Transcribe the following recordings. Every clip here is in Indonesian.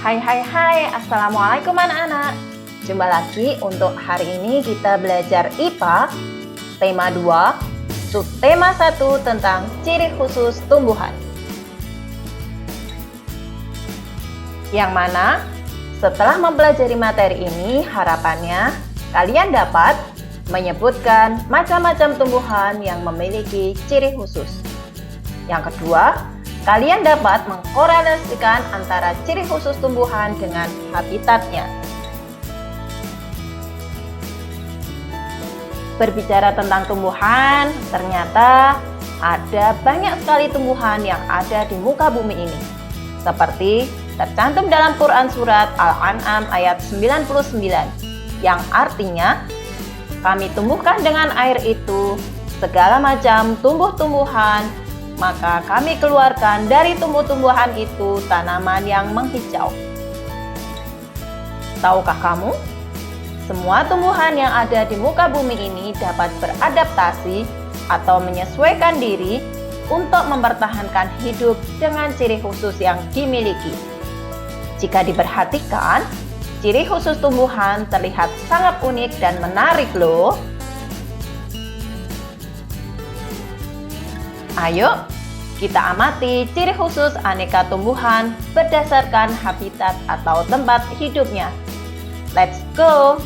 Hai, Assalamualaikum anak-anak. Jumpa lagi untuk hari ini kita belajar IPA, tema 2, subtema 1 tentang ciri khusus tumbuhan. Yang mana setelah mempelajari materi ini, harapannya kalian dapat menyebutkan macam-macam tumbuhan yang memiliki ciri khusus. Yang kedua, kalian dapat mengkorelasikan antara ciri khusus tumbuhan dengan habitatnya. Berbicara tentang tumbuhan, ternyata ada banyak sekali tumbuhan yang ada di muka bumi ini. Seperti tercantum dalam Quran Surat Al-An'am ayat 99, yang artinya, kami tumbuhkan dengan air itu segala macam tumbuh-tumbuhan, maka kami keluarkan dari tumbuh-tumbuhan itu tanaman yang menghijau. Tahukah kamu? Semua tumbuhan yang ada di muka bumi ini dapat beradaptasi atau menyesuaikan diri untuk mempertahankan hidup dengan ciri khusus yang dimiliki. Jika diperhatikan, ciri khusus tumbuhan terlihat sangat unik dan menarik loh. Ayo, kita amati ciri khusus aneka tumbuhan berdasarkan habitat atau tempat hidupnya. Let's go!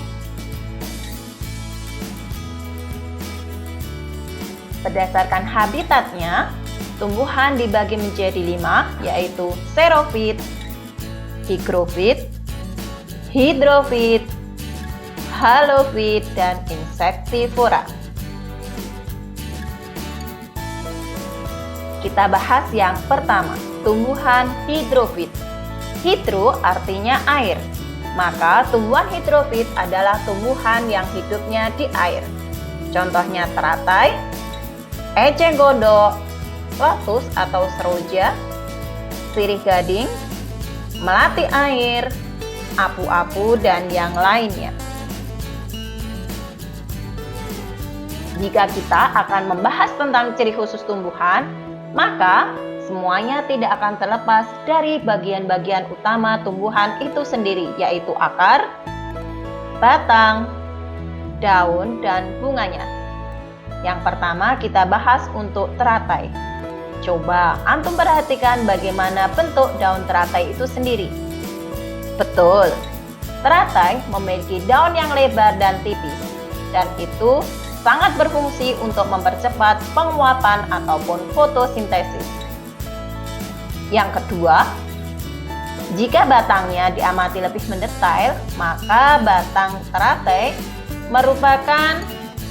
Berdasarkan habitatnya, tumbuhan dibagi menjadi 5, yaitu xerofit, higrofit, hidrofit, halofit, dan insektivora. Kita bahas yang pertama, tumbuhan hidrofit. Hidro artinya air, maka tumbuhan hidrofit adalah tumbuhan yang hidupnya di air. Contohnya teratai, eceng gondok, lotus atau seroja, sirih gading, melati air, apu-apu, dan yang lainnya. Jika kita akan membahas tentang ciri khusus tumbuhan, maka semuanya tidak akan terlepas dari bagian-bagian utama tumbuhan itu sendiri, yaitu akar, batang, daun, dan bunganya. Yang pertama kita bahas untuk teratai. Coba antum perhatikan bagaimana bentuk daun teratai itu sendiri. Betul, teratai memiliki daun yang lebar dan tipis, dan itu sangat berfungsi untuk mempercepat penguapan ataupun fotosintesis. Yang kedua, jika batangnya diamati lebih mendetail, maka batang teratai merupakan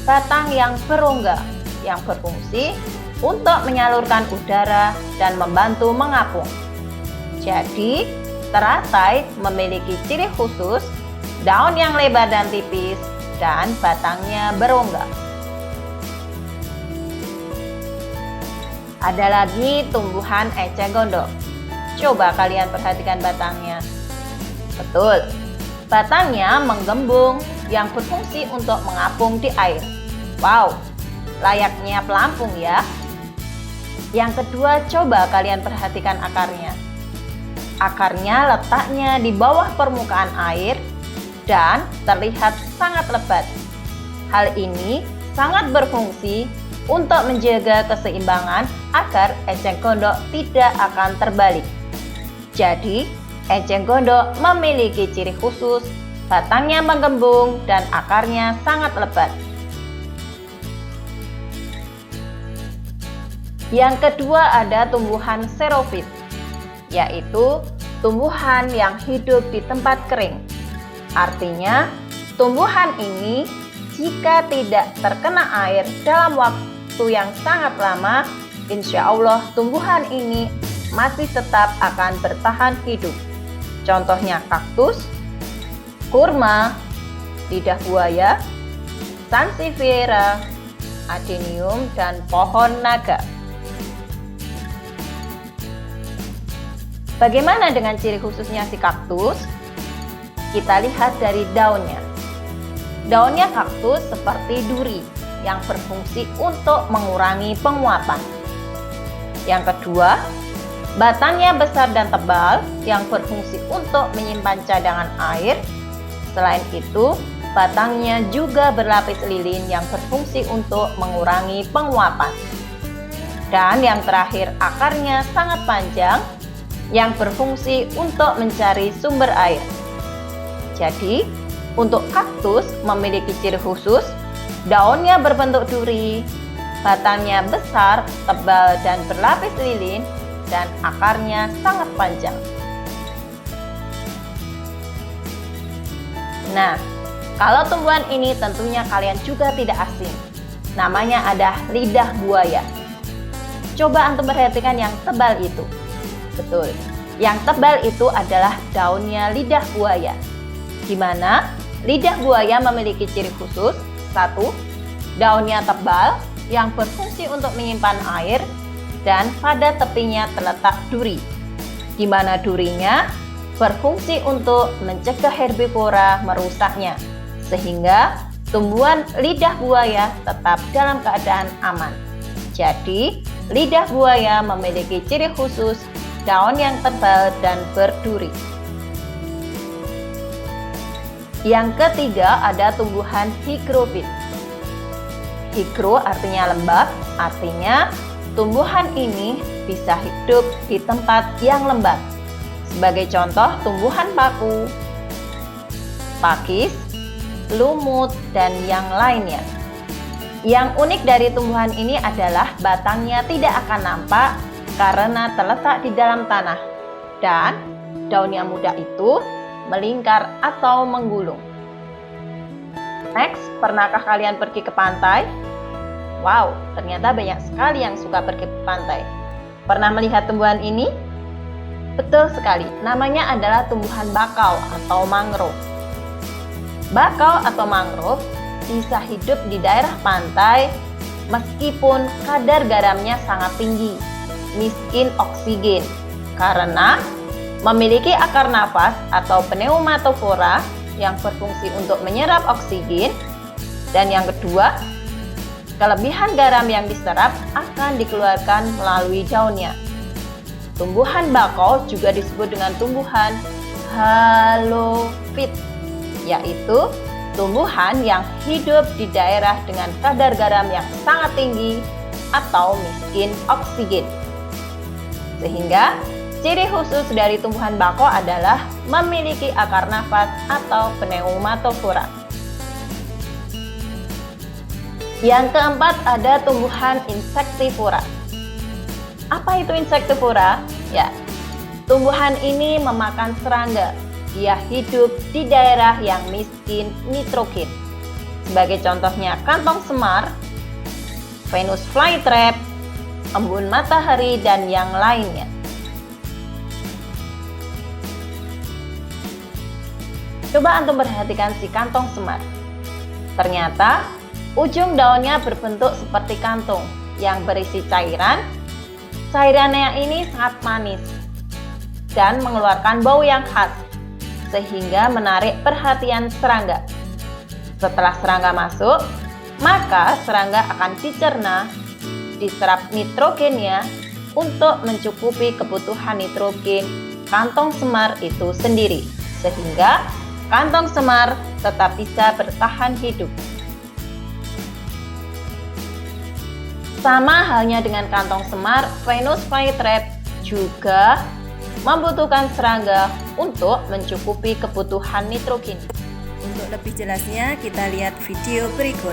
batang yang berongga yang berfungsi untuk menyalurkan udara dan membantu mengapung. Jadi, teratai memiliki ciri khusus daun yang lebar dan tipis dan batangnya berongga. Ada lagi tumbuhan eceng gondok. Coba kalian perhatikan batangnya. Betul, batangnya menggembung yang berfungsi untuk mengapung di air. Wow, layaknya pelampung ya. Yang kedua, coba kalian perhatikan akarnya. Akarnya letaknya di bawah permukaan air dan terlihat sangat lebat. Hal ini sangat berfungsi untuk menjaga keseimbangan agar eceng gondok tidak akan terbalik. Jadi, eceng gondok memiliki ciri khusus, batangnya menggembung dan akarnya sangat lebat. Yang kedua ada tumbuhan xerofit, yaitu tumbuhan yang hidup di tempat kering. Artinya, tumbuhan ini jika tidak terkena air dalam waktu yang sangat lama, insya Allah tumbuhan ini masih tetap akan bertahan hidup. Contohnya kaktus, kurma, lidah buaya, sansevieria, adenium, dan pohon naga. Bagaimana dengan ciri khususnya si kaktus? Kita lihat dari daunnya. Daunnya kaktus seperti duri yang berfungsi untuk mengurangi penguapan. Yang kedua, Batangnya besar dan tebal yang berfungsi untuk menyimpan cadangan air. Selain itu, batangnya juga berlapis lilin yang berfungsi untuk mengurangi penguapan. Dan yang terakhir, akarnya sangat panjang yang berfungsi untuk mencari sumber air. Jadi, untuk kaktus memiliki ciri khusus, daunnya berbentuk duri, batangnya besar, tebal, dan berlapis lilin, dan akarnya sangat panjang. Nah, kalau tumbuhan ini tentunya kalian juga tidak asing. Namanya ada lidah buaya. Coba antum perhatikan yang tebal itu. Betul, yang tebal itu adalah daunnya lidah buaya. Di mana lidah buaya memiliki ciri khusus. 1. Daunnya tebal yang berfungsi untuk menyimpan air, dan pada tepinya terletak duri, di mana durinya berfungsi untuk mencegah herbivora merusaknya, sehingga tumbuhan lidah buaya tetap dalam keadaan aman. Jadi, lidah buaya memiliki ciri khusus daun yang tebal dan berduri. Yang ketiga ada tumbuhan higrofit. Higro artinya lembab, artinya tumbuhan ini bisa hidup di tempat yang lembab. Sebagai contoh, tumbuhan paku, pakis, lumut, dan yang lainnya. Yang unik dari tumbuhan ini adalah batangnya tidak akan nampak karena terletak di dalam tanah, dan daun yang muda itu melingkar atau menggulung. Next, pernahkah kalian pergi ke pantai? Wow, ternyata banyak sekali yang suka pergi ke pantai. Pernah melihat tumbuhan ini? Betul sekali, namanya adalah tumbuhan bakau atau mangrove. Bakau atau mangrove bisa hidup di daerah pantai meskipun kadar garamnya sangat tinggi, miskin oksigen, karena memiliki akar nafas atau pneumatofora yang berfungsi untuk menyerap oksigen. Dan yang kedua, kelebihan garam yang diserap akan dikeluarkan melalui daunnya. Tumbuhan bakau juga disebut dengan tumbuhan halofit, yaitu tumbuhan yang hidup di daerah dengan kadar garam yang sangat tinggi atau miskin oksigen. Sehingga ciri khusus dari tumbuhan bakau adalah memiliki akar nafas atau pneumatofora. Yang keempat ada tumbuhan insektivora. Apa itu insektivora? Ya, tumbuhan ini memakan serangga. Dia hidup di daerah yang miskin nitrogen. Sebagai contohnya kantong semar, Venus flytrap, embun matahari, dan yang lainnya. Coba antum perhatikan si kantong semar. Ternyata ujung daunnya berbentuk seperti kantung yang berisi cairan. Cairannya ini sangat manis dan mengeluarkan bau yang khas, sehingga menarik perhatian serangga. Setelah serangga masuk, maka serangga akan dicerna, diserap nitrogennya untuk mencukupi kebutuhan nitrogen kantong semar itu sendiri, sehingga kantong semar tetap bisa bertahan hidup. Sama halnya dengan kantong semar, Venus flytrap juga membutuhkan serangga untuk mencukupi kebutuhan nitrogen. Untuk lebih jelasnya, kita lihat video berikut.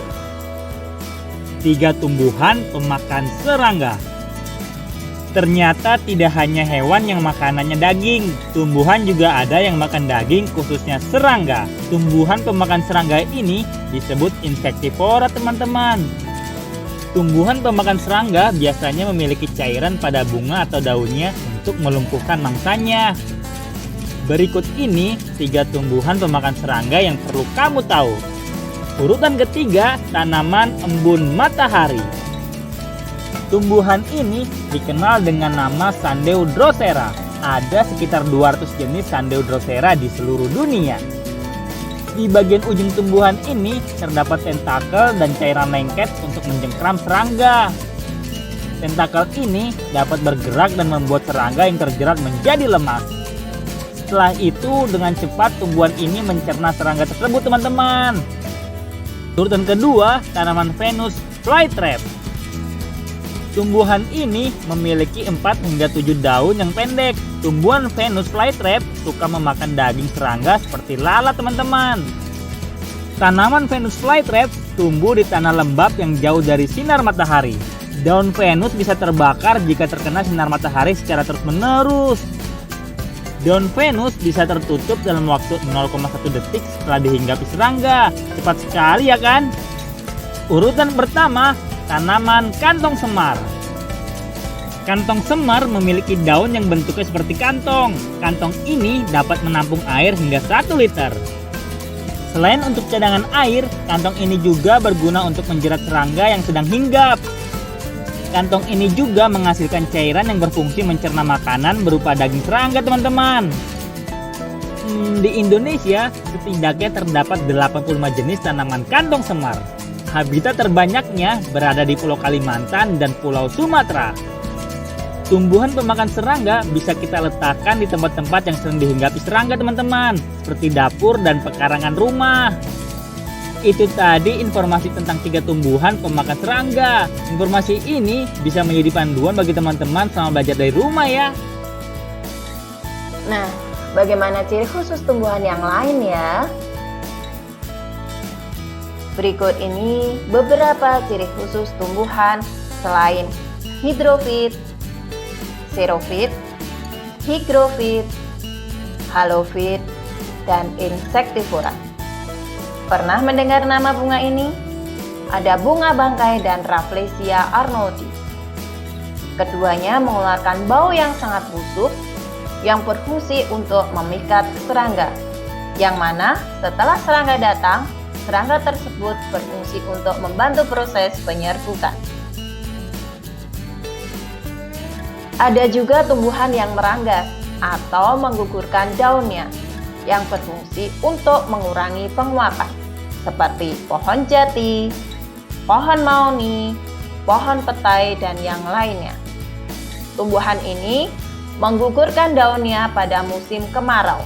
3 tumbuhan pemakan serangga. Ternyata tidak hanya hewan yang makanannya daging, tumbuhan juga ada yang makan daging, khususnya serangga. Tumbuhan pemakan serangga ini disebut insektivora, teman-teman. Tumbuhan pemakan serangga biasanya memiliki cairan pada bunga atau daunnya untuk melumpuhkan mangsanya. Berikut ini 3 tumbuhan pemakan serangga yang perlu kamu tahu. Urutan ketiga, tanaman embun matahari. Tumbuhan ini dikenal dengan nama Sandeudrosera. Ada sekitar 200 jenis Sandeudrosera di seluruh dunia. Di bagian ujung tumbuhan ini terdapat tentakel dan cairan lengket untuk menjengkram serangga. Tentakel ini dapat bergerak dan membuat serangga yang terjerat menjadi lemas. Setelah itu dengan cepat tumbuhan ini mencerna serangga tersebut, teman-teman. Urutan kedua, tanaman Venus flytrap. Tumbuhan ini memiliki 4 hingga 7 daun yang pendek. Tumbuhan Venus flytrap suka memakan daging serangga seperti lalat, teman-teman. Tanaman Venus flytrap tumbuh di tanah lembab yang jauh dari sinar matahari. Daun Venus bisa terbakar jika terkena sinar matahari secara terus-menerus. Daun Venus bisa tertutup dalam waktu 0,1 detik setelah dihinggapi serangga. Cepat sekali ya kan? Urutan pertama, tanaman kantong semar. Kantong semar memiliki daun yang bentuknya seperti kantong. Kantong ini dapat menampung air hingga 1 liter. Selain untuk cadangan air, kantong ini juga berguna untuk menjerat serangga yang sedang hinggap. Kantong ini juga menghasilkan cairan yang berfungsi mencerna makanan berupa daging serangga, teman-teman. Di Indonesia, setidaknya terdapat 85 jenis tanaman kantong semar. Habitat terbanyaknya berada di Pulau Kalimantan dan Pulau Sumatera. Tumbuhan pemakan serangga bisa kita letakkan di tempat-tempat yang sering dihinggapi serangga, teman-teman, seperti dapur dan pekarangan rumah. Itu tadi informasi tentang 3 tumbuhan pemakan serangga. Informasi ini bisa menjadi panduan bagi teman-teman selama belajar dari rumah ya. Nah, bagaimana ciri khusus tumbuhan yang lain ya? Berikut ini beberapa ciri khusus tumbuhan selain hidrofit, xerofit, hygrofit, halofit, dan insektivora. Pernah mendengar nama bunga ini? Ada bunga bangkai dan Rafflesia arnoldii. Keduanya mengeluarkan bau yang sangat busuk yang berfungsi untuk memikat serangga. Yang mana setelah serangga datang, serangga tersebut berfungsi untuk membantu proses penyerbukan. Ada juga tumbuhan yang meranggas atau menggugurkan daunnya yang berfungsi untuk mengurangi penguapan, seperti pohon jati, pohon mauni, pohon petai, dan yang lainnya. Tumbuhan ini menggugurkan daunnya pada musim kemarau,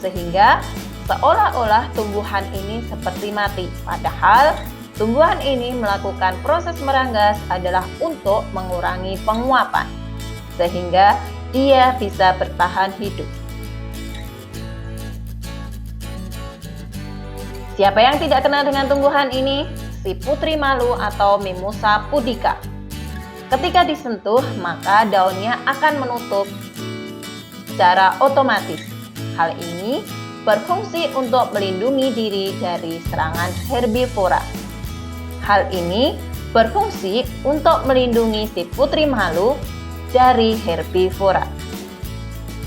sehingga seolah-olah tumbuhan ini seperti mati. Padahal tumbuhan ini melakukan proses meranggas adalah untuk mengurangi penguapan, sehingga dia bisa bertahan hidup. Siapa yang tidak kenal dengan tumbuhan ini? Si putri malu atau Mimosa pudica. Ketika disentuh, maka daunnya akan menutup secara otomatis. Hal ini berfungsi untuk melindungi diri dari serangan herbivora. Hal ini berfungsi untuk melindungi si putri malu dari herbivora.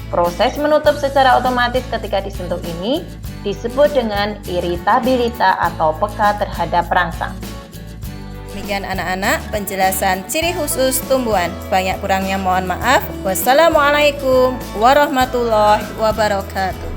Proses menutup secara otomatis ketika disentuh ini disebut dengan iritabilitas atau peka terhadap rangsang. Demikian anak-anak penjelasan ciri khusus tumbuhan. Banyak kurangnya mohon maaf. Wassalamualaikum warahmatullahi wabarakatuh.